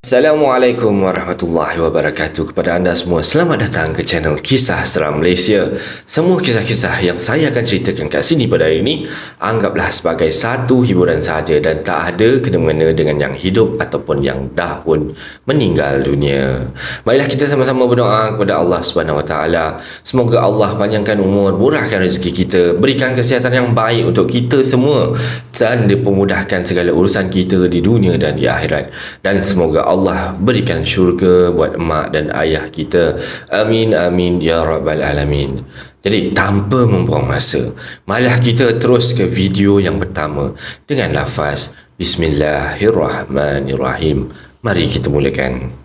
Assalamualaikum warahmatullahi wabarakatuh. Kepada anda semua, selamat datang ke channel Kisah Seram Malaysia. Semua kisah-kisah yang saya akan ceritakan kat sini pada hari ini, anggaplah sebagai satu hiburan saja dan tak ada kena-mengena dengan yang hidup ataupun yang dah pun meninggal dunia. Marilah kita sama-sama berdoa kepada Allah Subhanahu Wa Taala. Semoga Allah panjangkan umur, murahkan rezeki kita, berikan kesihatan yang baik untuk kita semua dan dipermudahkan segala urusan kita di dunia dan di akhirat. Dan semoga Allah berikan syurga buat emak dan ayah kita. Amin, amin, ya rabbal alamin. Jadi tanpa membuang masa, marilah kita terus ke video yang pertama dengan lafaz Bismillahirrahmanirrahim. Mari kita mulakan.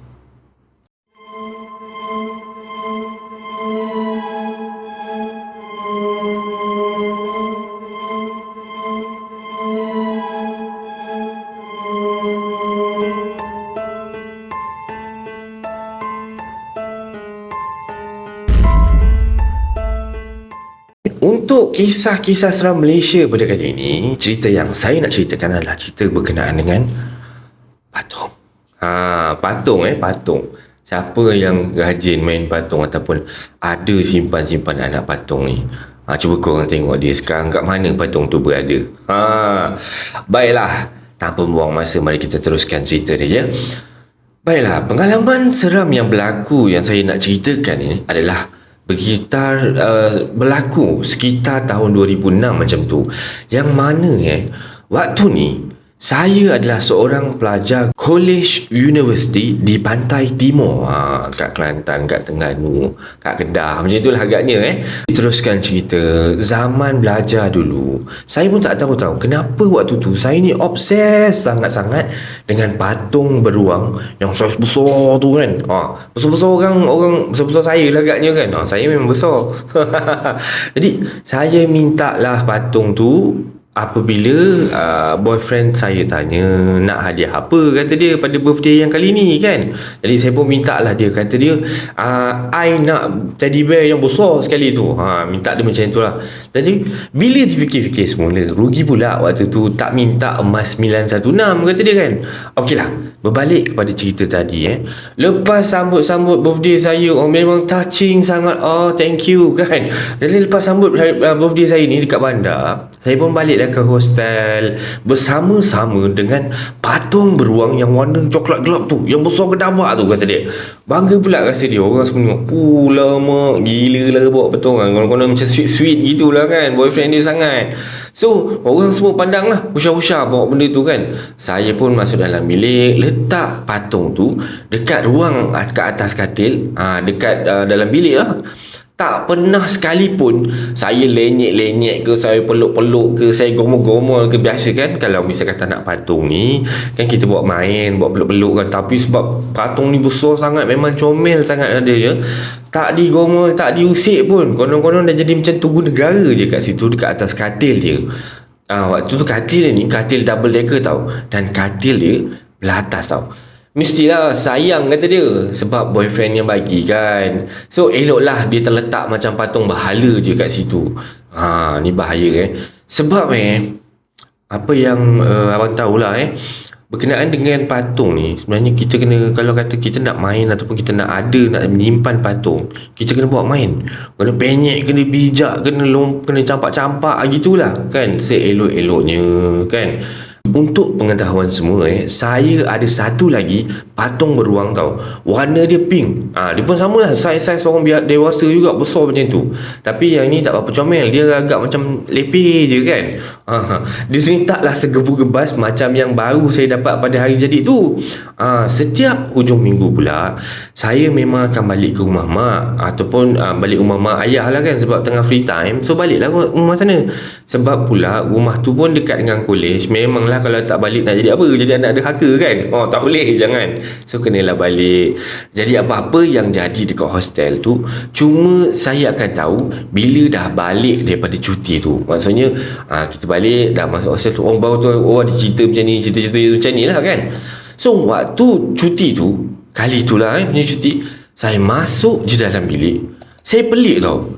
Untuk kisah-kisah seram Malaysia pada kali ini, cerita yang saya nak ceritakan adalah cerita berkenaan dengan patung. Patung. Siapa yang rajin main patung ataupun ada simpan anak patung ni? Cuba korang tengok dia sekarang kat mana patung tu berada. Baiklah, tanpa membuang masa, mari kita teruskan cerita dia, ya. Baiklah, pengalaman seram yang berlaku yang saya nak ceritakan ini adalah berlaku sekitar tahun 2006 macam tu. Yang mana waktu ni saya adalah seorang pelajar College University di Pantai Timur, kat Kelantan, kat Terengganu, kat Kedah, macam itulah agaknya. Teruskan cerita. Zaman belajar dulu, saya pun tak tahu kenapa waktu tu saya ni obses sangat-sangat dengan patung beruang yang besar tu kan. Besar-besar orang besar-besar saya lah agaknya kan. Saya memang besar. Jadi saya minta lah patung tu apabila boyfriend saya tanya nak hadiah apa, kata dia, pada birthday yang kali ni kan. Jadi saya pun minta lah dia, kata dia I nak teddy bear yang besar sekali tu. Minta dia macam tu lah. Jadi bila difikir-fikir semula, rugi pula waktu tu tak minta emas 916, kata dia kan. Okey lah, berbalik kepada cerita tadi. Lepas sambut birthday saya, memang touching sangat. Thank you kan. Jadi lepas sambut birthday saya ni dekat bandar, saya pun balik ke hostel bersama-sama dengan patung beruang yang warna coklat gelap tu, yang besar kedabak tu, kata dia. Bangga pula rasa dia. Orang semua tengok, lama gila lah bawa patung kan. Konon-konon macam sweet-sweet gitulah kan, boyfriend dia sangat. So orang semua pandang lah, usah-usah bawa benda tu kan. Saya pun masuk dalam bilik, letak patung tu dekat ruang kat atas katil, dekat dalam bilik lah. Tak pernah sekalipun saya lenyek-lenyek ke, saya peluk-peluk ke, saya gomol-gomol ke. Biasa kan kalau misal kata nak patung ni kan, kita buat main, buat peluk-peluk kan. Tapi sebab patung ni besar sangat, memang comel sangat ada je, tak digomol, tak diusik pun. Konon-konon dah jadi macam tugu negara je kat situ, dekat atas katil dia. Waktu tu katil ni katil double decker tau, dan katil dia belah atas tau. Mestilah sayang, kata dia, sebab boyfriend yang bagi kan. So eloklah dia terletak macam patung berhala je kat situ. Ni bahaya sebab apa yang abang tahulah berkenaan dengan patung ni, sebenarnya kita kena, kalau kata kita nak main ataupun kita nak menyimpan patung, kita kena buat main, kena penyek, kena bijak, kena campak-campak gitulah kan, seelok-eloknya kan. Untuk pengetahuan semua, saya ada satu lagi patung beruang tau. Warna dia pink. Dia pun sama lah, saiz orang dewasa juga, besar macam tu. Tapi yang ni tak apa comel, dia agak macam lepeh je kan. Dia ni taklah segebu-gebas macam yang baru saya dapat pada hari jadi tu. Setiap hujung minggu pula, saya memang akan balik ke rumah mak, ataupun balik rumah mak ayah lah kan, sebab tengah free time. So baliklah rumah sana. Sebab pula rumah tu pun dekat dengan kolej. Memanglah kalau tak balik nak jadi apa? Jadi anak derhaka kan? Tak boleh, jangan. So kenalah balik. Jadi apa-apa yang jadi dekat hostel tu, cuma saya akan tahu bila dah balik daripada cuti tu. Maksudnya kita balik, dah masuk hostel tu, orang baru tu, ada cerita macam ni, cerita-cerita macam ni lah kan. So waktu cuti tu, kali tu lah punya cuti, saya masuk je dalam bilik, saya pelik tau.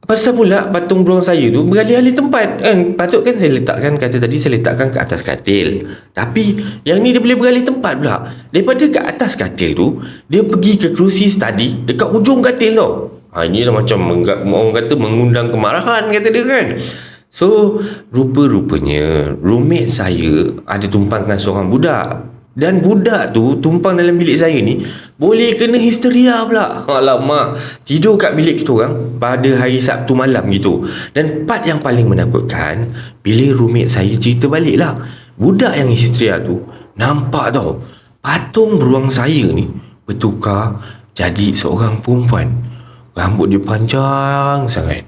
Pasal pula patung beruang saya tu beralih-alih tempat kan. Patut kan saya letakkan, kata tadi saya letakkan ke atas katil. Tapi yang ni dia boleh beralih tempat pula. Daripada ke atas katil tu, dia pergi ke kerusi study dekat ujung katil tau. Ini dah macam orang kata mengundang kemarahan, kata dia kan. So rupa-rupanya roommate saya ada tumpangkan seorang budak. Dan budak tu tumpang dalam bilik saya ni boleh kena histeria pula. Alamak, tidur kat bilik kita orang pada hari Sabtu malam gitu. Dan part yang paling menakutkan, bila roommate saya cerita balik lah, budak yang histeria tu nampak tau patung beruang saya ni bertukar jadi seorang perempuan. Rambut dia panjang sangat,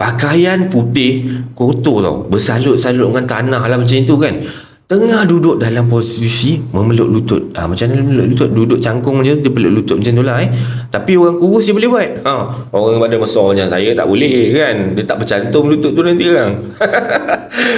pakaian putih kotor tau, bersalut-salut dengan tanah lah macam tu kan. Tengah duduk dalam posisi memeluk lutut. Macam mana memeluk lutut? Duduk cangkung je, dia peluk lutut macam tu lah Tapi orang kurus dia boleh buat. Orang badan besar macam saya tak boleh kan. Dia tak bercantum lutut tu nanti kan.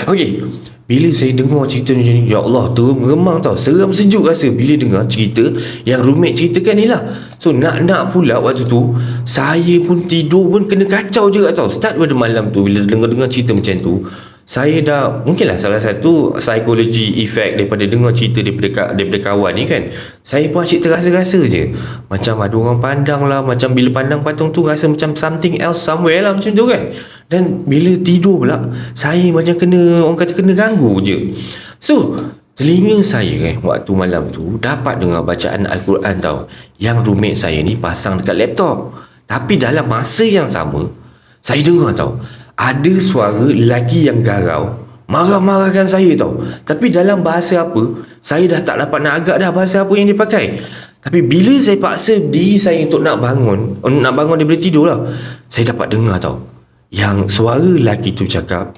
Okey, bila saya dengar cerita macam ni, ya Allah, terus meremang tau. Seram sejuk rasa bila dengar cerita yang roommate ceritakan ni lah. So nak pula waktu tu saya pun tidur pun kena kacau juga tau. Start pada malam tu bila dengar cerita macam tu, saya dah, mungkinlah salah satu psikologi efek daripada dengar cerita daripada kawan ni kan. Saya pun asyik terasa-rasa je macam ada orang pandang lah, macam bila pandang patung tu rasa macam something else somewhere lah macam tu kan. Dan bila tidur pula saya macam kena, orang kata kena ganggu je. So telinga saya waktu malam tu dapat dengar bacaan Al-Quran tau, yang roommate saya ni pasang dekat laptop. Tapi dalam masa yang sama saya dengar tau ada suara lelaki yang garau marah-marahkan saya tau. Tapi dalam bahasa apa, saya dah tak dapat nak agak dah bahasa apa yang dia pakai. Tapi bila saya paksa diri saya untuk nak bangun daripada tidur lah, saya dapat dengar tau yang suara lelaki tu cakap,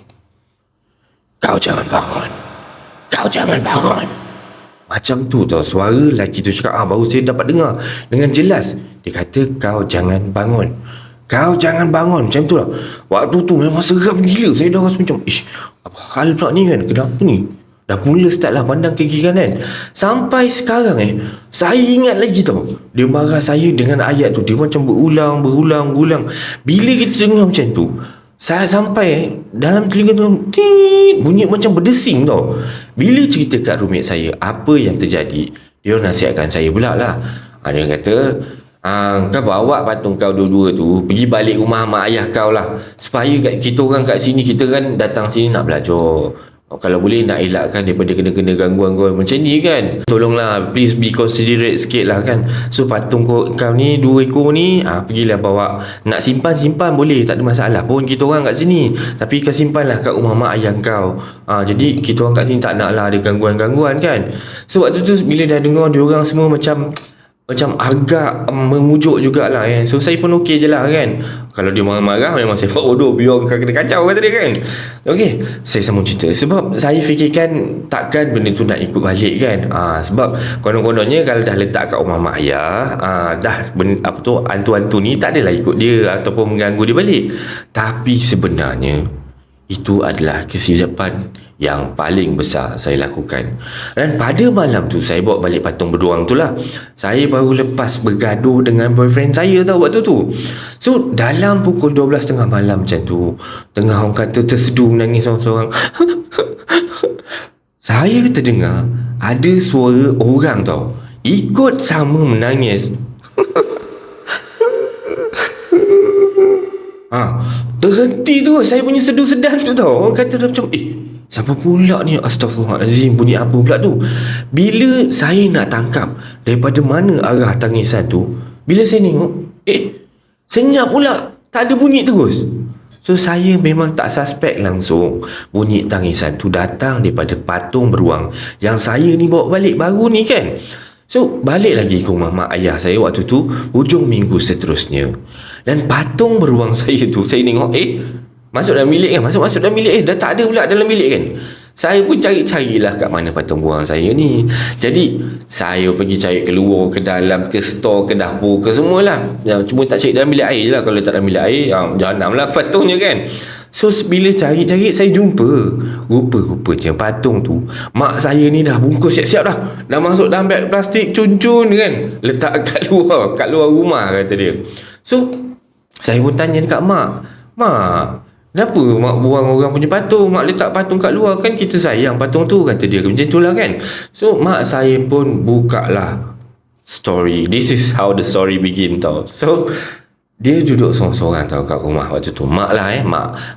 "Kau jangan bangun, kau jangan bangun." Macam tu tau suara lelaki tu cakap. Baru saya dapat dengar dengan jelas. Dia kata, "Kau jangan bangun, kau jangan bangun." Macam tu lah. Waktu tu memang seram gila. Saya dah rasa macam, apa hal pula ni kan? Kenapa ni? Dah mula start lah pandang ke kiri kanan. Sampai sekarang saya ingat lagi tau, dia marah saya dengan ayat tu. Dia macam berulang. Bila kita dengar macam tu, saya sampai dalam telinga tu bunyi macam berdesing tau. Bila cerita kat roommate saya apa yang terjadi, dia nasihatkan saya pula lah. Dia kata, kau bawa patung kau dua-dua tu pergi balik rumah mak ayah kau lah, supaya kita orang kat sini, kita kan datang sini nak belajar. Kalau boleh nak elakkan daripada kena gangguan-gangguan macam ni kan. Tolonglah, please be considerate sikit lah kan. So patung kau ni 2 ekor ni, pergilah bawa. Nak simpan boleh, tak ada masalah pun, kita orang kat sini. Tapi kau simpanlah kat rumah mak ayah kau. Jadi kita orang kat sini tak nak lah ada gangguan-gangguan kan. So waktu tu bila dah dengar dia orang semua macam agak memujuk jugalah kan. So saya pun okey je lah kan. Kalau dia marah-marah memang saya buat bodoh, biar kau kena kacau kata dia kan. Okey, saya sambung cerita. Sebab saya fikirkan takkan benda tu nak ikut balik kan. Sebab konon-kononnya kalau dah letak kat rumah mak ayah, hantu-hantu ni tak adalah ikut dia ataupun mengganggu dia balik. Tapi sebenarnya itu adalah kesilapan yang paling besar saya lakukan. Dan pada malam tu saya bawa balik patung beruang tu lah. Saya baru lepas bergaduh dengan boyfriend saya tau waktu tu. So dalam pukul 12.30 malam macam tu, tengah orang kata terseduh menangis seorang-seorang, saya terdengar ada suara orang tau ikut sama menangis. Terhenti tu saya punya seduh-sedan tu tau. Orang kata dah macam, siapa pula ni? Astaghfirullahalazim, bunyi apa pula tu? Bila saya nak tangkap daripada mana arah tangisan tu, bila saya tengok, senyap pula, tak ada bunyi terus. So saya memang tak suspek langsung bunyi tangisan tu datang daripada patung beruang yang saya ni bawa balik baru ni kan. So balik lagi ke rumah mak ayah saya waktu tu hujung minggu seterusnya. Dan patung beruang saya tu saya tengok masuk dalam bilik kan. Masuk dalam bilik dah tak ada pula dalam bilik kan. Saya pun cari-carilah kat mana patung beruang saya ni. Jadi saya pergi cari keluar, ke dalam, ke store, ke dapur, ke semualah. Cuma tak cari dalam bilik air je lah. Kalau tak dalam bilik air, jahanam lah patungnya kan. So bila cari-cari saya jumpa, rupa-rupanya patung tu mak saya ni dah bungkus siap-siap dah. Dah masuk dalam beg plastik cun-cun kan, letak kat luar rumah kata dia. So saya pun tanya dekat mak Mak, kenapa mak buang orang punya patung? Mak letak patung kat luar, kan kita sayang patung tu, kata dia. Macam tu lah kan. So mak saya pun buka lah story. This is how the story begin tau. So dia duduk seorang-seorang tau kat rumah waktu tu. Mak lah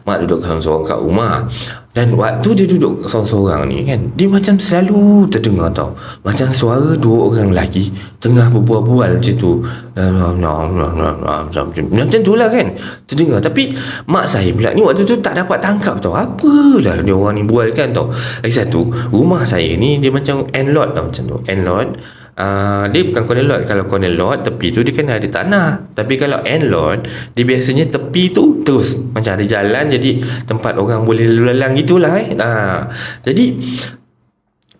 mak duduk seorang-seorang kat rumah. Dan waktu dia duduk seorang-seorang ni kan, dia macam selalu terdengar tau, macam suara dua orang lelaki tengah berbual-bual macam tu. Macam tu lah kan, terdengar. Tapi mak saya pula ni waktu tu tak dapat tangkap tau, apalah dia orang ni bual kan tau. Lagi satu, rumah saya ni dia macam end-lot tau, macam tu, end-lot. Dia bukan corner lot. Kalau corner lot, tepi tu dia kena ada tanah. Tapi kalau end lot, dia biasanya tepi tu terus macam ada jalan, jadi tempat orang boleh lalu lalang gitulah. Jadi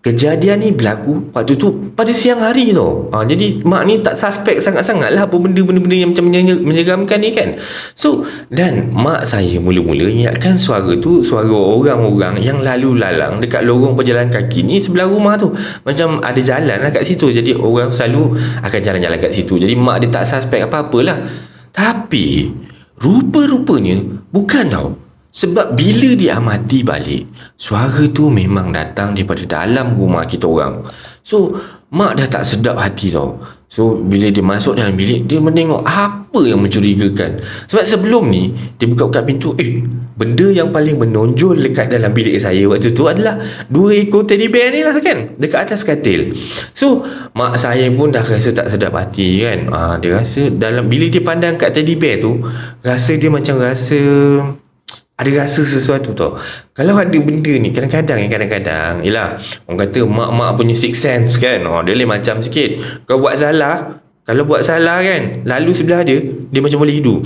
kejadian ni berlaku waktu tu pada siang hari tau. Jadi mak ni tak suspek sangat-sangat lah apa benda-benda yang macam menyeramkan ni kan. So, dan mak saya mula-mula ingatkan suara tu suara orang-orang yang lalu lalang dekat lorong pejalan kaki ni sebelah rumah tu. Macam ada jalan lah kat situ, jadi orang selalu akan jalan-jalan kat situ. Jadi mak dia tak suspek apa-apalah. Tapi rupa-rupanya bukan tau. Sebab bila dia amati balik, suara tu memang datang daripada dalam rumah kita orang. So, mak dah tak sedap hati tau. So, bila dia masuk dalam bilik, dia menengok apa yang mencurigakan. Sebab sebelum ni, dia buka-buka pintu, benda yang paling menonjol dekat dalam bilik saya waktu tu adalah 2 ekor teddy bear ni lah kan, dekat atas katil. So, mak saya pun dah rasa tak sedap hati kan. Dia rasa bila dia pandang kat teddy bear tu, rasa dia macam rasa ada rasa sesuatu tau. Kalau ada benda ni kadang-kadang yelah, orang kata mak-mak punya sixth sense kan, dia lain macam sikit. Kalau buat salah kan, lalu sebelah dia macam boleh hidup.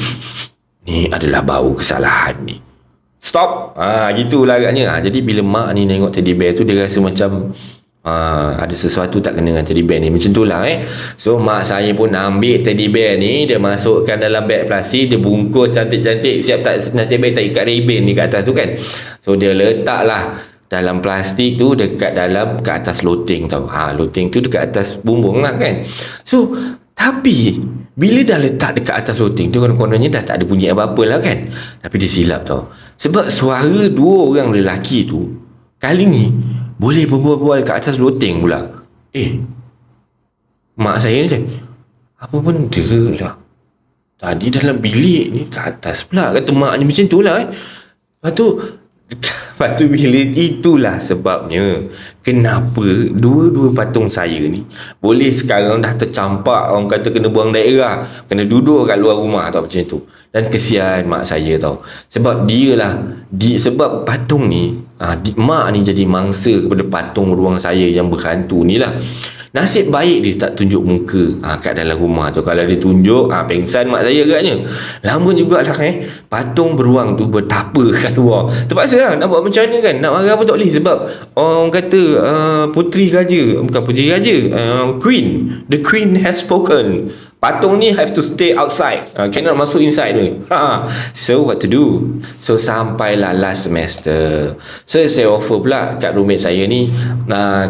Ni adalah bau kesalahan ni, stop. Gitulah agaknya. Jadi bila mak ni tengok teddy bear tu, dia rasa macam ada sesuatu tak kena dengan teddy bear ni. Macam tu lah So mak saya pun ambil teddy bear ni, dia masukkan dalam beg plastik, dia bungkus cantik-cantik, siap tak nasib baik tak ikat ribbon ni kat atas tu kan. So dia letak lah dalam plastik tu dekat atas loteng tau. Loteng tu dekat atas bumbung lah kan. So tapi bila dah letak dekat atas loteng tu, kononnya dah tak ada bunyi apa-apa lah kan. Tapi dia silap tau, sebab suara 2 orang lelaki tu kali ni boleh berbual-bual kat atas loteng pula. Mak saya ni apa benda lah tadi dalam bilik ni kat atas pula, kata mak ni macam tu lah. Lepas tu bila itulah sebabnya kenapa dua patung saya ni boleh sekarang dah tercampak, orang kata kena buang daerah, kena duduk kat luar rumah tau, macam tu. Dan kesian mak saya tau, sebab sebab patung ni mak ni jadi mangsa kepada patung ruang saya yang berhantu ni lah. Nasib baik dia tak tunjuk muka kat dalam rumah tu. Kalau dia tunjuk, pengsan mak saya agaknya. Lama jugalah patung beruang tu bertapa kat luar. Terpaksa lah nak buat macam mana kan, nak marah pun tak boleh. Sebab orang kata puteri raja, bukan puteri raja, queen, the queen has spoken. Patung ni have to stay outside, cannot masuk inside tu. So what to do? So sampailah last semester, so saya offer pula kat roommate saya ni,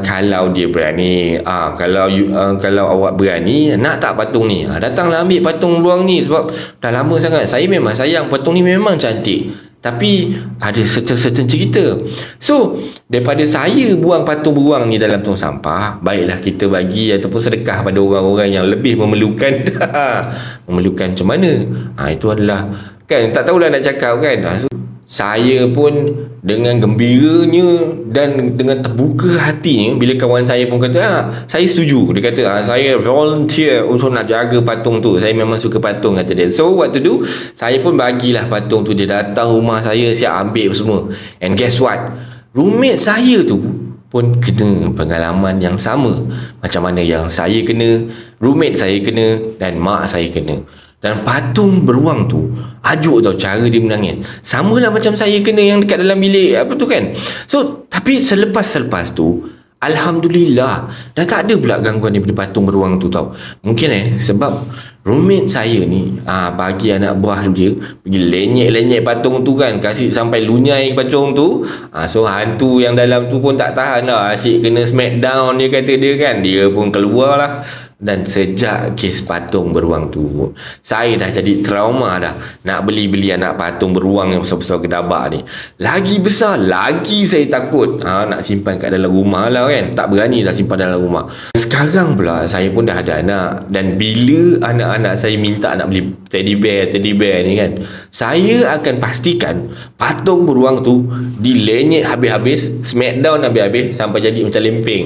kalau dia berani, kalau awak berani nak tak patung ni, datanglah ambil patung beruang ni. Sebab dah lama sangat, saya memang sayang patung ni, memang cantik, tapi ada certain cerita. So daripada saya buang patung beruang ni dalam tong sampah, baiklah kita bagi ataupun sedekah pada orang-orang yang lebih memerlukan. Memerlukan macam mana? Itu adalah kan, tak tahulah nak cakap kan. So, saya pun dengan gembiranya dan dengan terbuka hatinya bila kawan saya pun kata, saya setuju. Dia kata, saya volunteer untuk nak jaga patung tu, saya memang suka patung, kata dia. So what to do, saya pun bagilah patung tu. Dia datang rumah saya, siap ambil semua. And guess what, roommate saya tu pun kena pengalaman yang sama macam mana yang saya kena, roommate saya kena, dan mak saya kena. Dan patung beruang tu ajuk tau cara dia menangis, samalah macam saya kena yang dekat dalam bilik apa tu kan. So tapi selepas tu alhamdulillah dah tak ada pula gangguan daripada patung beruang tu tau. Mungkin sebab roommate saya ni bagi anak buah dia pergi lenyek patung tu kan, kasih sampai lunyai patung tu. So hantu yang dalam tu pun tak tahan lah, asyik kena smackdown dia kata dia kan, dia pun keluar lah. Dan sejak kes patung beruang tu, saya dah jadi trauma dah nak beli anak patung beruang yang besar-besar gedabak ni. Lagi besar, lagi saya takut nak simpan kat dalam rumah lah kan. Tak berani dah simpan dalam rumah. Sekarang pula saya pun dah ada anak, dan bila anak-anak saya minta nak beli teddy bear ni kan, saya akan pastikan patung beruang tu dilenyek habis-habis, smackdown habis-habis sampai jadi macam lempeng.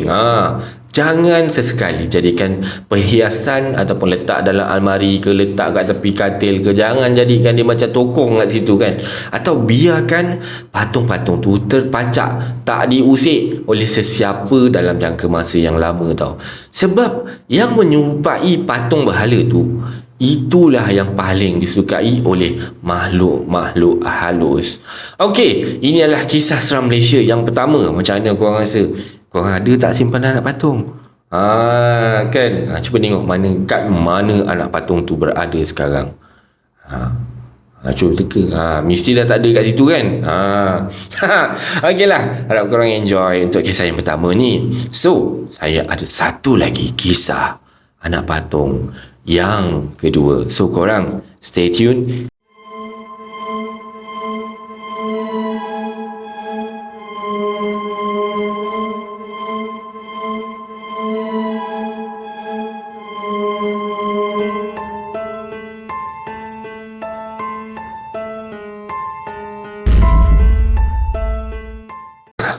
Jangan sesekali jadikan perhiasan ataupun letak dalam almari ke, letak kat tepi katil ke. Jangan jadikan dia macam tokong kat situ kan. Atau biarkan patung-patung tu terpacak, tak diusik oleh sesiapa dalam jangka masa yang lama tau. Sebab yang menyerupai patung berhala tu, itulah yang paling disukai oleh makhluk-makhluk halus. Okey, ini adalah kisah seram Malaysia yang pertama. Macam mana korang rasa? Korang ada tak simpan anak patung? Kan? Cuba tengok kat mana anak patung tu berada sekarang. Cuba teka. Mesti dah tak ada kat situ kan? Okeylah, harap korang enjoy untuk kisah yang pertama ni. So, saya ada satu lagi kisah anak patung yang kedua. So, korang stay tune.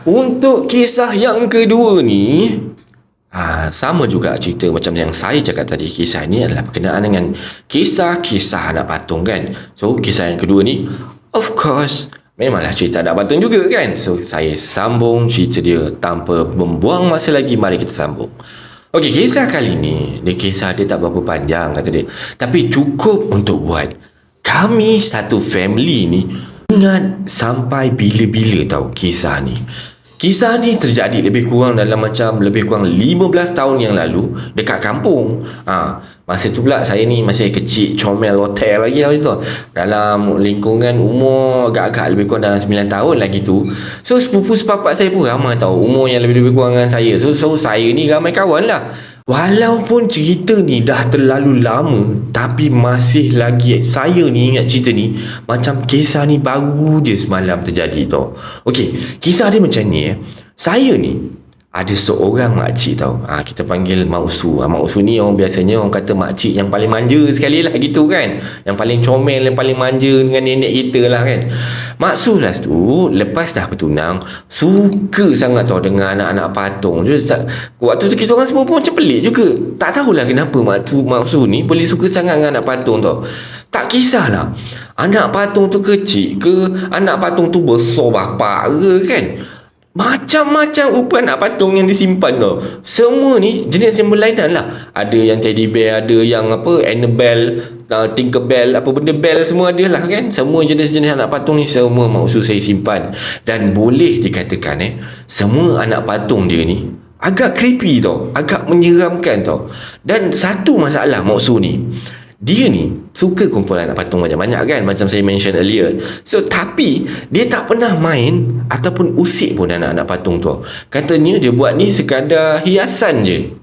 Untuk kisah yang kedua ni, sama juga cerita macam yang saya cakap tadi. Kisah ni adalah berkenaan dengan kisah-kisah anak patung kan. So, kisah yang kedua ni, of course, memanglah cerita anak patung juga kan. So, saya sambung cerita dia tanpa membuang masa lagi. Mari kita sambung. Okey, kisah kali ni, kisah dia tak berapa panjang kata dia, tapi cukup untuk buat kami satu family ni ingat sampai bila-bila tau kisah ni. Kisah ni terjadi lebih kurang 15 tahun yang lalu dekat kampung. Masa tu pula saya ni masih kecil, comel hotel lagi lah tu. Dalam lingkungan umur agak-agak lebih kurang dalam 9 tahun lagi tu. So sepupu sepapak saya pun ramai tau, umur yang lebih kurang dengan saya. So saya ni ramai kawan lah. Walaupun cerita ni dah terlalu lama, tapi masih lagi saya ni ingat cerita ni macam kisah ni baru je semalam terjadi tau. Okey, kisah dia macam ni. Saya ni ada seorang makcik tau. Kita panggil Mak Usu. Mak Usu ni biasanya orang kata makcik yang paling manja sekali lah gitu kan. Yang paling comel, yang paling manja dengan nenek kita lah kan. Mak Usu lah tu lepas dah bertunang, suka sangat tau dengan anak-anak patung. Waktu tu kita orang semua pun macam pelik juga. Tak tahulah kenapa Mak Usu ni boleh suka sangat dengan anak patung tau. Tak kisahlah anak patung tu kecil ke, anak patung tu besar bapak ke kan. Macam-macam rupa anak patung yang disimpan tau. Semua ni jenis yang berlainan lah. Ada yang teddy bear, ada yang Annabelle, Tinkerbell, apa benda bell, semua ada lah kan. Semua jenis-jenis anak patung ni semua maksud saya simpan. Dan boleh dikatakan semua anak patung dia ni agak creepy tau, agak menyeramkan tau. Dan satu masalah maksud ni, dia ni suka kumpul anak patung banyak-banyak kan, macam saya mention earlier. So tapi dia tak pernah main ataupun usik pun anak-anak patung tu. Katanya dia buat ni sekadar hiasan je.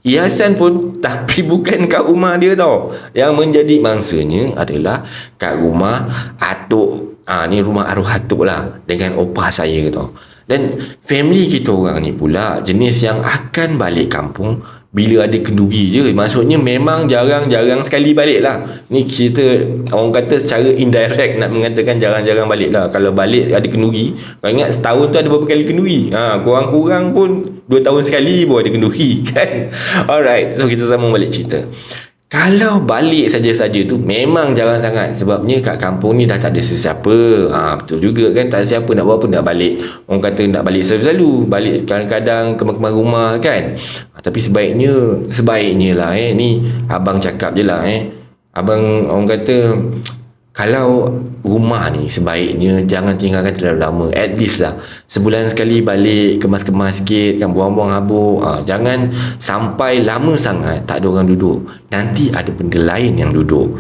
Hiasan pun tapi bukan kat rumah dia tau. Yang menjadi mangsanya adalah kat rumah atuk. Ni rumah arwah atuk lah, dengan opah saya tau. Dan family kita orang ni pula jenis yang akan balik kampung bila ada kenduri je. Maksudnya memang jarang-jarang sekali balik lah. Ni kita orang kata secara indirect nak mengatakan jarang-jarang balik lah. Kalau balik ada kenduri, kau ingat setahun tu ada berapa kali kenduri? Kurang-kurang pun 2 tahun sekali baru ada kenduri kan. Alright, so kita sambung balik cerita. Kalau balik saja-saja tu memang jarang sangat. Sebabnya kat kampung ni dah tak ada sesiapa. Betul juga kan, tak ada siapa nak buat pun nak balik. Orang kata nak balik selalu-selalu, balik kadang-kadang kemar-kemar rumah kan. Tapi sebaiknya lah ni abang cakap je lah abang orang kata kalau rumah ni sebaiknya jangan tinggalkan terlalu lama. At least lah sebulan sekali balik, kemas-kemas sikit kan, buang-buang habuk. Jangan sampai lama sangat tak ada orang duduk, nanti ada benda lain yang duduk.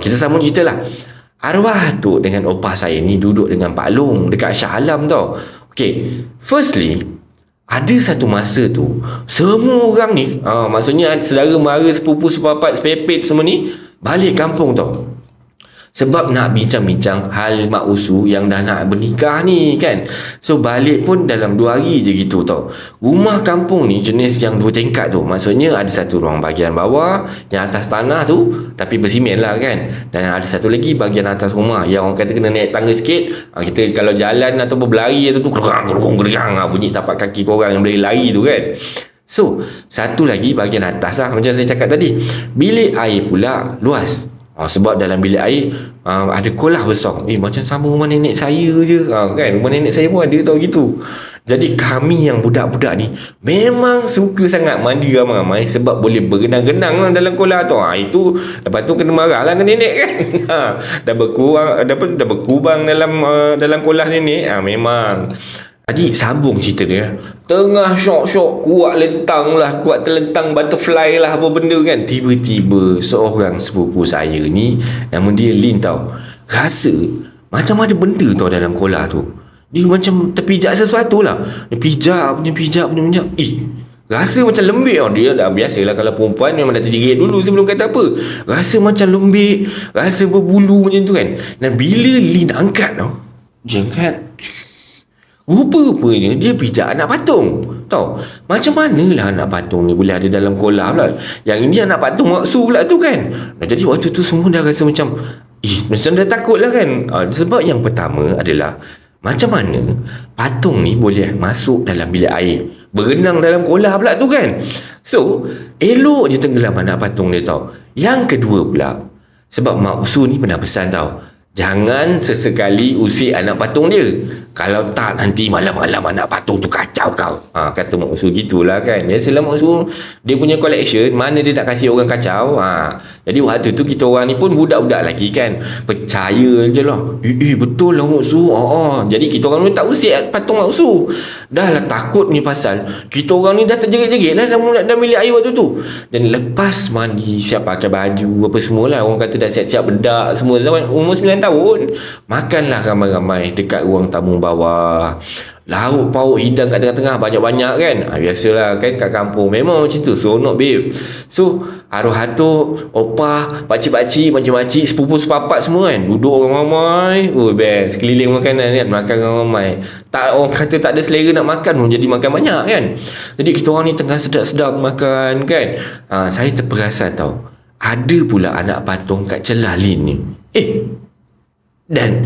Kita sambung cerita lah. Arwah tu dengan opah saya ni duduk dengan Pak Long dekat Shah Alam tau. Okay, firstly Ada satu masa tu, semua orang ni, maksudnya saudara mara, sepupu, sepapat, sepepet semua ni balik kampung tau. Sebab nak bincang-bincang hal mak usu yang dah nak bernikah ni kan. So balik pun dalam 2 hari je gitu tau. Rumah kampung ni jenis yang 2 tingkat tu. Maksudnya ada satu ruang bahagian bawah, yang atas tanah tu tapi bersimen lah kan. Dan ada satu lagi bahagian atas rumah yang orang kata kena naik tangga sikit. Kita kalau jalan atau berlari atau tu gerang bunyi tapak kaki korang yang berlari tu kan. So satu lagi bahagian atas lah, macam saya cakap tadi, bilik air pula luas. Sebab dalam bilik air ada kolah besar. Macam sama rumah nenek saya je kan. Rumah nenek saya pun ada tau gitu. Jadi kami yang budak-budak ni memang suka sangat mandi ramai-ramai sebab boleh berenang-renang lah dalam kolah tu. Itu lepas tu kena marah lah ke nenek kan. Dah berkubang dalam kolah nenek. Memang. Jadi sambung cerita dia. Tengah syok-syok, kuat terlentang butterfly lah apa benda kan. Tiba-tiba seorang sepupu saya ni, nama dia Lin tau, rasa macam ada benda tau dalam kolah tu. Dia macam terpijak sesuatu lah. Dia pijak. Rasa macam lembik tau. Dia dah biasalah kalau perempuan memang dah terjerit dulu sebelum kata apa. Rasa macam lembik, rasa berbulu macam tu kan. Dan bila Lin angkat tau, dia angkat, rupa-rupanya dia pijak anak patung. Tahu macam manalah anak patung ni boleh ada dalam kolam pula. Yang ini anak patung maksud pula tu kan. Jadi waktu tu semua dah rasa macam macam dah takut lah kan. Sebab yang pertama adalah macam mana patung ni boleh masuk dalam bilik air, berenang dalam kolam pula tu kan. So elok je tenggelam anak patung dia tau. Yang kedua pula, sebab Mak Usu ni pernah pesan tau, jangan sesekali usik anak patung dia. Kalau tak nanti malam-malam anak patung tu kacau kau. Kata Mak Usu gitulah kan. Biasalah Mak Usu dia punya collection, mana dia nak kasih orang kacau. Jadi waktu tu kita orang ni pun budak-budak lagi kan, percaya je lah. Betul lah Mak Usu. Jadi kita orang ni tak usik patung Mak Usu. Dah lah takut ni pasal kita orang ni dah terjerit-jerit lah dalam bilik air waktu tu. Dan lepas mandi, siap pakai baju apa semualah, orang kata dah siap-siap bedak semua, umur 9 tahun, makanlah ramai-ramai dekat ruang tamu bawah. Lauk pauk hidang kat tengah-tengah banyak-banyak kan. Biasalah kan kat kampung memang macam tu, seronok babe. So arwah atuk, opah, pakcik-pakcik, makcik-makcik, sepupu-sepapat semua kan duduk ramai-ramai. Best, keliling makanan kan, makan ramai. Tak, orang kata tak ada selera nak makan pun jadi makan banyak kan. Jadi kita orang ni tengah sedap-sedap makan kan. Saya terperasan tau, ada pula anak patung kat celah Lin ni. Dan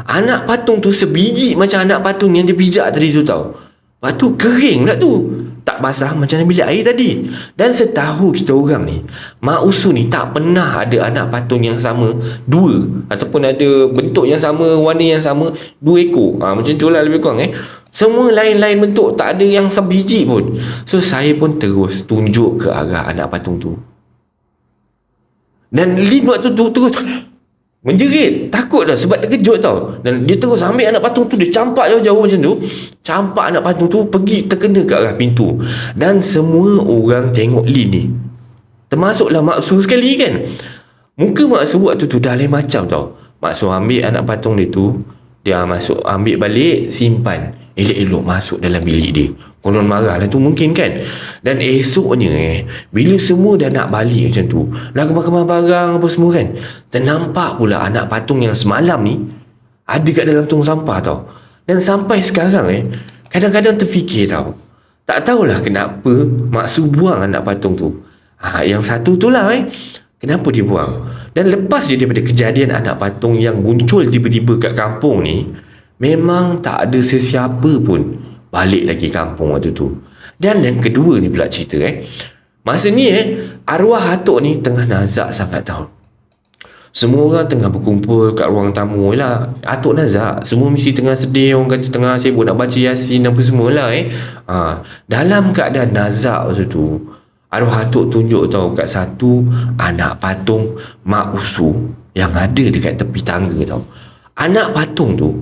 anak patung tu sebiji macam anak patung yang dia pijak tadi tu tau. Lepas tu kering pula tu, tak basah macam dalam bilik air tadi. Dan setahu kita orang ni, Mak Usu ni tak pernah ada anak patung yang sama dua, ataupun ada bentuk yang sama, warna yang sama, 2 ekor. Macam tu lah lebih kurang semua lain-lain bentuk, tak ada yang sebiji pun. So saya pun terus tunjuk ke arah anak patung tu. Dan Lin waktu tu terus menjerit, takut dah sebab terkejut tau. Dan dia terus ambil anak patung tu, dia campak jauh-jauh macam tu, campak anak patung tu pergi terkena ke arah pintu. Dan semua orang tengok Lin ni, termasuklah Mak Su sekali kan. Muka Mak Su waktu tu dah lain macam tau. Mak Su ambil anak patung dia tu, dia masuk, ambil balik, simpan elok-elok masuk dalam bilik dia. Konon marah lah tu mungkin kan. Dan esoknya bila semua dah nak balik macam tu, nak kemas-kemas barang apa semua kan, ternampak pula anak patung yang semalam ni ada kat dalam tong sampah tau. Dan sampai sekarang kadang-kadang terfikir tau, tak tahulah kenapa Mak Su buang anak patung tu. Yang satu tu lah kenapa dia buang. Dan lepas je daripada kejadian anak patung yang muncul tiba-tiba kat kampung ni, memang tak ada sesiapa pun balik lagi kampung waktu tu. Dan yang kedua ni pula cerita masa ni arwah atuk ni tengah nazak sangat tau. Semua orang tengah berkumpul kat ruang tamu lah. Atuk nazak, semua mesti tengah sedih, orang kata tengah sibuk nak baca Yasin apa semualah Dalam keadaan nazak waktu tu, arwah atuk tunjuk tau kat satu anak patung Mak Usu yang ada dekat tepi tangga tau. Anak patung tu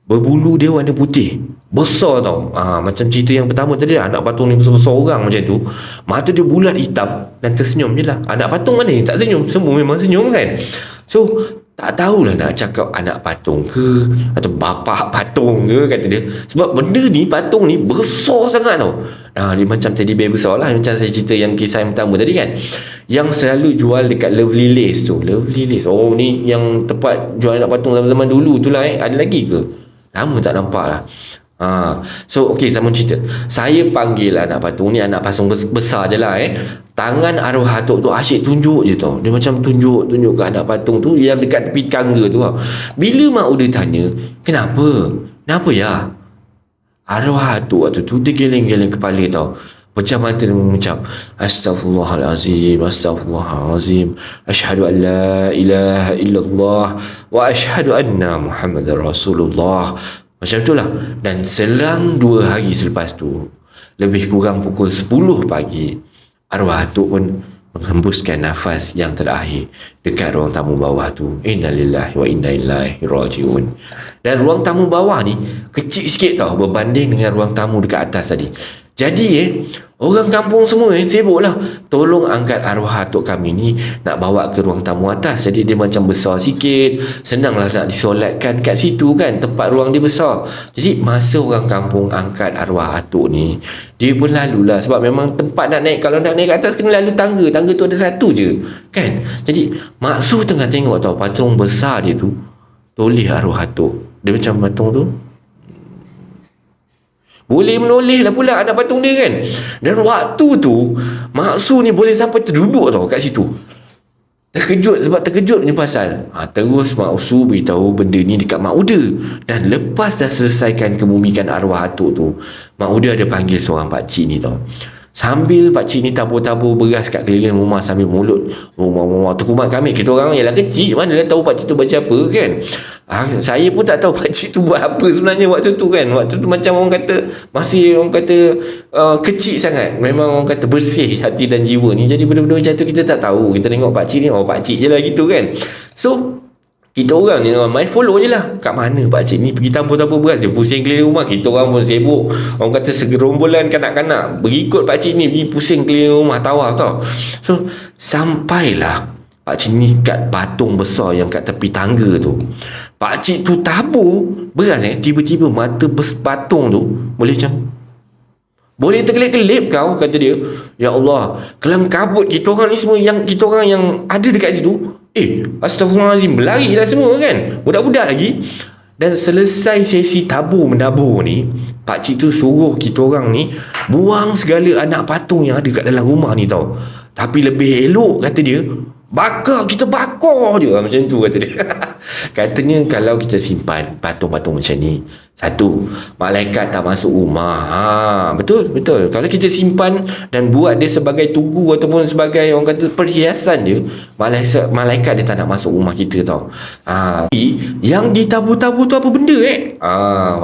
berbulu dia warna putih, besar tau. Macam cerita yang pertama tadi, anak patung ni besar-besar orang macam tu. Mata dia bulat hitam dan tersenyum je lah. Anak patung mana ni tak senyum? Semua memang senyum kan. So Tak tahulah nak cakap anak patung ke atau bapa patung ke, kata dia. Sebab benda ni, patung ni besar sangat tau. Dia macam teddy bear besar lah. Macam saya cerita yang kisah yang pertama tadi kan, yang selalu jual dekat Lovely Lace tu. Lovely Lace, oh ni yang tempat jual anak patung zaman-zaman dulu tu lah. Ada lagi ke? Lama tak nampak lah. So okay, sambung cerita. Saya panggil anak patung ni anak patung besar je lah. Tangan arwah atuk tu asyik tunjuk je tau. Dia macam tunjuk ke anak patung tu yang dekat tepi tangga tu tau. Bila mak Uda tanya, kenapa ya? Arwah atuk waktu tu dia geleng-geleng kepala tau. Pecah mata dia mengucap, Astaghfirullahalazim, Astaghfirullahalazim, Asyhadu an la ilaha illallah, wa asyhadu anna Muhammadar Rasulullah. Macam itulah. Dan selang 2 hari selepas tu, lebih kurang pukul 10 pagi, arwah atuk pun menghembuskan nafas yang terakhir dekat ruang tamu bawah tu. Innalillahi wa inna ilaihi rajiun. Dan ruang tamu bawah ni kecil sikit tau berbanding dengan ruang tamu dekat atas tadi. Jadi orang kampung semua sibuk lah tolong angkat arwah atuk kami ni, nak bawa ke ruang tamu atas. Jadi dia macam besar sikit, senang lah nak disolatkan kat situ kan, tempat ruang dia besar. Jadi masa orang kampung angkat arwah atuk ni, dia pun lalulah. Sebab memang tempat nak naik, kalau nak naik kat atas kena lalu tangga. Tangga tu ada satu je kan. Jadi Mak Su tengah tengok tau patung besar dia tu toleh arwah atuk. Dia macam patung tu boleh menoleh lah pula anak patung dia kan. Dan waktu tu Mak Su ni boleh sampai terduduk tau kat situ. Terkejut punya pasal. Terus Mak Su beritahu benda ni dekat Mak Uda. Dan lepas dah selesaikan kemumikan arwah atuk tu, Mak Uda ada panggil seorang pakcik ni tau. Sambil pakcik ni tabur-tabur beras kat keliling rumah sambil mulut rumah terkumat kami. Kita orang ialah kecil, mana dah tahu pakcik tu baca apa kan. Saya pun tak tahu pakcik tu buat apa sebenarnya waktu tu kan. Waktu tu macam orang kata masih orang kata kecil sangat. Memang orang kata bersih hati dan jiwa ni. Jadi benda-benda macam tu kita tak tahu. Kita tengok pakcik ni, pakcik je lah gitu kan. So kita orang ni main follow je lah. Kat mana pakcik ni pergi tabur-tabur beras, dia pusing keliling rumah. Kita orang pun sibuk, orang kata segerombolan kanak-kanak berikut pakcik ni pergi pusing keliling rumah, tawaf tau. So sampailah pakcik ni kat patung besar yang kat tepi tangga tu. Pakcik tu tabur beras tiba-tiba mata patung tu boleh terkelip-kelip kau, kata dia. Ya Allah, kelam kabut kita orang ni semua, yang kita orang yang ada dekat situ, astagfirullahalazim, berlari lah semua kan, budak-budak lagi. Dan selesai sesi tabur menabur ni, pakcik tu suruh kita orang ni buang segala anak patung yang ada kat dalam rumah ni tau. Tapi lebih elok, kata dia, kita bakar je, macam tu kata dia. Katanya kalau kita simpan patung-patung macam ni, satu, malaikat tak masuk rumah. Betul. Kalau kita simpan dan buat dia sebagai tugu ataupun sebagai orang kata perhiasan dia, malaikat dia tak nak masuk rumah kita tau. Yang ditabur-tabur tu apa benda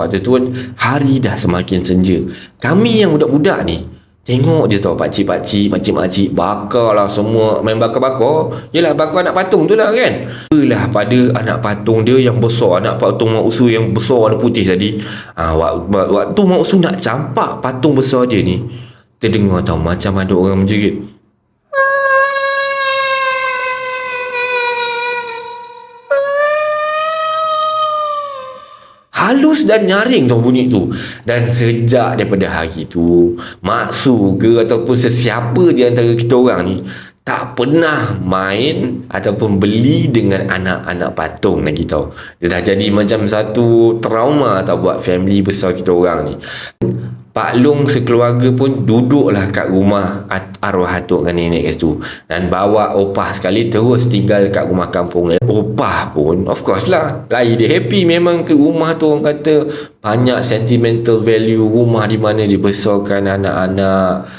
waktu tu kan hari dah semakin senja. Kami yang budak-budak ni tengok je tau pakcik-pakcik, makcik-makcik bakar lah semua, main bakar-bakar. Yelah, bakar anak patung tu lah kan. Itulah pada anak patung dia yang besar, anak patung Mak Usu yang besar warna putih tadi. Waktu Mak Usu nak campak patung besar dia ni, terdengar tau macam ada orang menjerit. Halus dan nyaring tau bunyi tu. Dan sejak daripada hari tu, Mak Su ke ataupun sesiapa di antara kita orang ni tak pernah main ataupun beli dengan anak-anak patung lagi tau. Dia dah jadi macam satu trauma tau buat family besar kita orang ni. Pak Long sekeluarga pun duduklah kat rumah arwah atuk dengan nenek kat situ. Dan bawa opah sekali terus tinggal kat rumah kampung. Opah pun of course lah lain dia happy. Memang ke rumah tu orang kata banyak sentimental value. Rumah di mana dibesarkan anak-anak,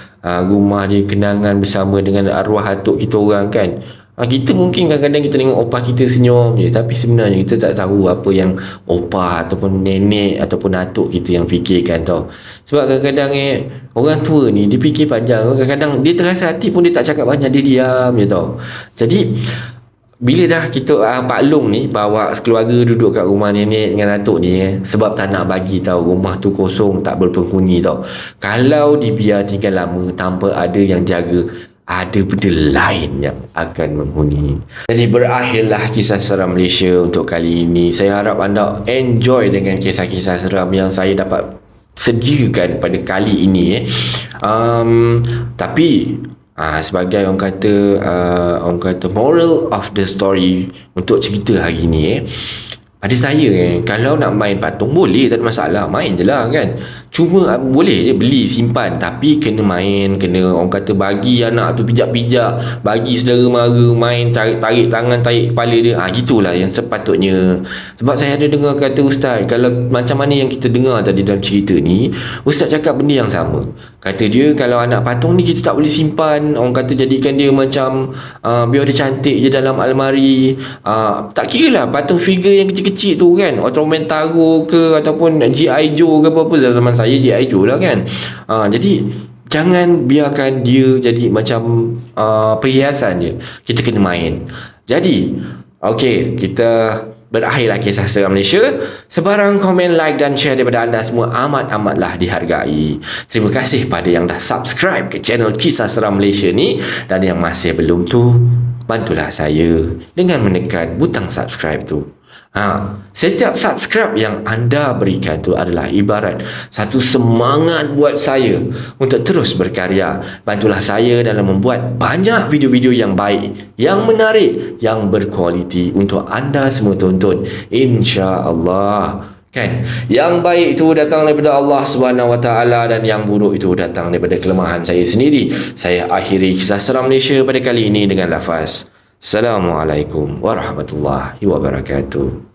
rumah dia kenangan bersama dengan arwah atuk kita orang kan. Kita mungkin kadang-kadang kita tengok opah kita senyum je, tapi sebenarnya kita tak tahu apa yang opah ataupun nenek ataupun atuk kita yang fikirkan tau. Sebab kadang-kadang orang tua ni dia fikir panjang. Kadang-kadang dia terasa hati pun dia tak cakap banyak, dia diam je tau. Jadi bila dah kita Pak Long ni bawa keluarga duduk kat rumah nenek dengan atuk ni sebab tak nak bagi tahu rumah tu kosong, tak berpenghuni tau. Kalau dibiar tinggal lama tanpa ada yang jaga, ada benda lain yang akan menghuni. Jadi berakhirlah kisah seram Malaysia untuk kali ini. Saya harap anda enjoy dengan kisah-kisah seram yang saya dapat sediakan pada kali ini. Tapi sebagai orang kata moral of the story untuk cerita hari ni, pada saya kalau nak main patung boleh, tak ada masalah, main je lah kan. Cuma boleh je beli simpan, tapi kena main, kena orang kata bagi anak tu pijak-pijak, bagi saudara mara main, tarik tangan, tarik kepala dia. Gitulah yang sepatutnya. Sebab saya ada dengar kata ustaz, kalau macam mana yang kita dengar tadi dalam cerita ni, ustaz cakap benda yang sama. Kata dia kalau anak patung ni kita tak boleh simpan, orang kata jadikan dia macam biar dia cantik je dalam almari. Tak kira lah patung figure yang kecil-kecil tu kan, Ultraman Taro ke ataupun G.I. Joe ke apa-apa, zaman saya G.I. Joe lah kan. Jadi jangan biarkan dia jadi macam perhiasan je, kita kena main. Jadi okey, kita berakhirlah kisah seram Malaysia. Sebarang komen, like dan share daripada anda semua amat-amatlah dihargai. Terima kasih pada yang dah subscribe ke channel Kisah Seram Malaysia ni, dan yang masih belum tu, bantulah saya dengan menekan butang subscribe tu. Setiap subscribe yang anda berikan tu adalah ibarat satu semangat buat saya untuk terus berkarya. Bantulah saya dalam membuat banyak video-video yang baik, yang menarik, yang berkualiti untuk anda semua tonton, insya-Allah. Kan? Yang baik itu datang daripada Allah Subhanahu Wa Taala, dan yang buruk itu datang daripada kelemahan saya sendiri. Saya akhiri kisah seram Malaysia pada kali ini dengan lafaz Assalamualaikum warahmatullahi wabarakatuh.